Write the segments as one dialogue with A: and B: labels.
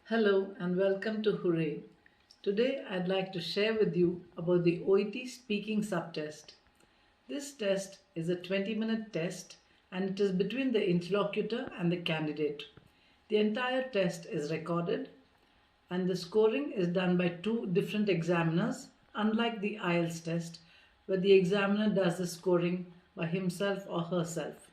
A: Hello and welcome to Hooray. Today I'd like to share with you about the OET Speaking subtest. This test is a 20-minute test and it is between the interlocutor and the candidate. The entire test is recorded and the scoring is done by two different examiners, unlike the IELTS test where the examiner does the scoring by himself or herself.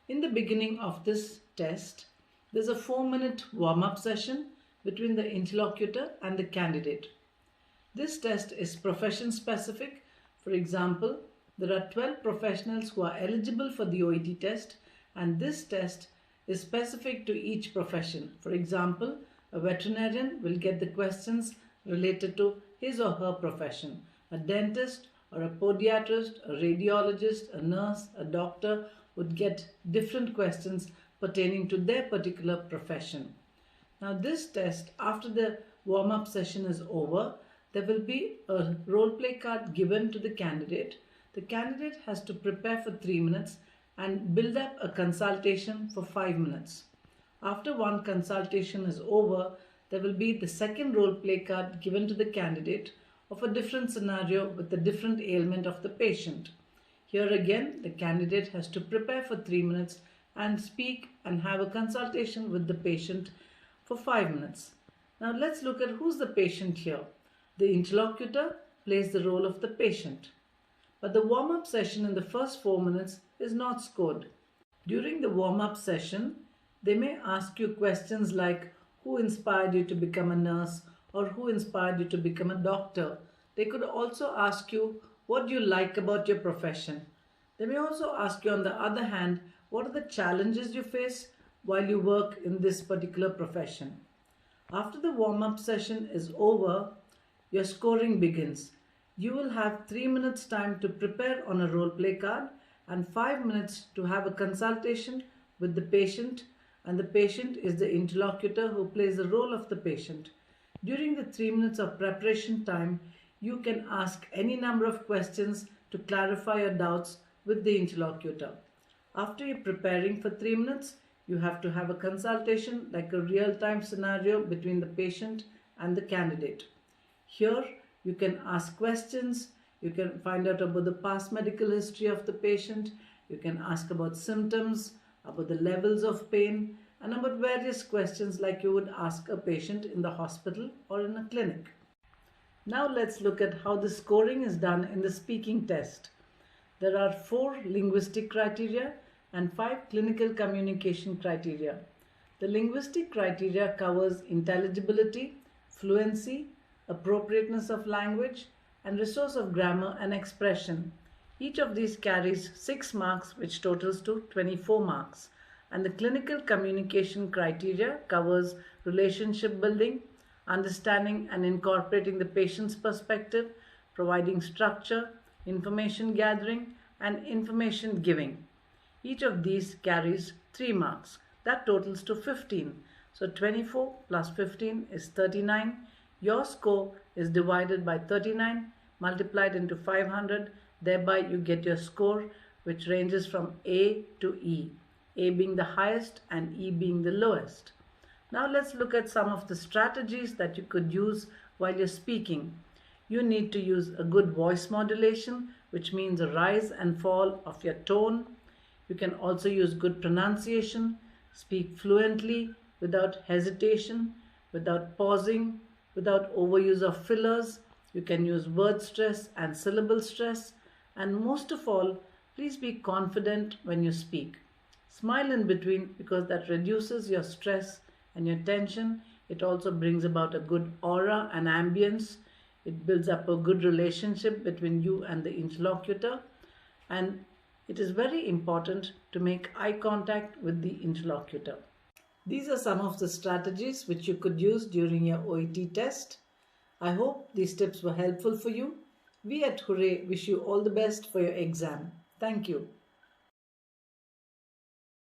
A: In the beginning of this test, there's a 4-minute warm-up session between the interlocutor and the candidate. This test is profession specific. For example, there are 12 professionals who are eligible for the OET test, and this test is specific to each profession. For example, a veterinarian will get the questions related to his or her profession. A dentist or a podiatrist, a radiologist, a nurse, a doctor would get different questions pertaining to their particular profession. Now this test, after the warm-up session is over, there will be a role play card given to the candidate. The candidate has to prepare for 3 minutes and build up a consultation for 5 minutes. After one consultation is over, there will be the second role play card given to the candidate of a different scenario with a different ailment of the patient. Here again, the candidate has to prepare for 3 minutes and speak and have a consultation with the patient for 5 minutes. Now let's look at who's the patient here. The interlocutor plays the role of the patient. But the warm-up session in the first 4 minutes is not scored. During the warm-up session, they may ask you questions like who inspired you to become a nurse or who inspired you to become a doctor. They could also ask you what do you like about your profession. They may also ask you, on the other hand, what are the challenges you face while you work in this particular profession. After the warm-up session is over, your scoring begins. You will have 3 minutes time to prepare on a role play card and 5 minutes to have a consultation with the patient, and the patient is the interlocutor who plays the role of the patient. During the 3 minutes of preparation time, you can ask any number of questions to clarify your doubts with the interlocutor. After you're preparing for 3 minutes, you have to have a consultation like a real-time scenario between the patient and the candidate. Here, you can ask questions, you can find out about the past medical history of the patient, you can ask about symptoms, about the levels of pain, and about various questions like you would ask a patient in the hospital or in a clinic. Now let's look at how the scoring is done in the speaking test. There are 4 linguistic criteria and 5 clinical communication criteria. The linguistic criteria covers intelligibility, fluency, appropriateness of language, and resource of grammar and expression. Each of these carries 6 marks, which totals to 24 marks. And the clinical communication criteria covers relationship building, understanding and incorporating the patient's perspective, providing structure, information gathering, and information giving. Each of these carries 3 marks. That totals to 15. So 24 plus 15 is 39. Your score is divided by 39, multiplied into 500. Thereby you get your score, which ranges from A to E. A being the highest and E being the lowest. Now let's look at some of the strategies that you could use while you're speaking. You need to use a good voice modulation, which means a rise and fall of your tone. You can also use good pronunciation, speak fluently without hesitation, without pausing, without overuse of fillers. You can use word stress and syllable stress. And most of all, please be confident when you speak. Smile in between because that reduces your stress and your tension. It also brings about a good aura and ambience. It builds up a good relationship between you and the interlocutor. And it is very important to make eye contact with the interlocutor. These are some of the strategies which you could use during your OET test. I hope these tips were helpful for you. We at Hooray wish you all the best for your exam. Thank you.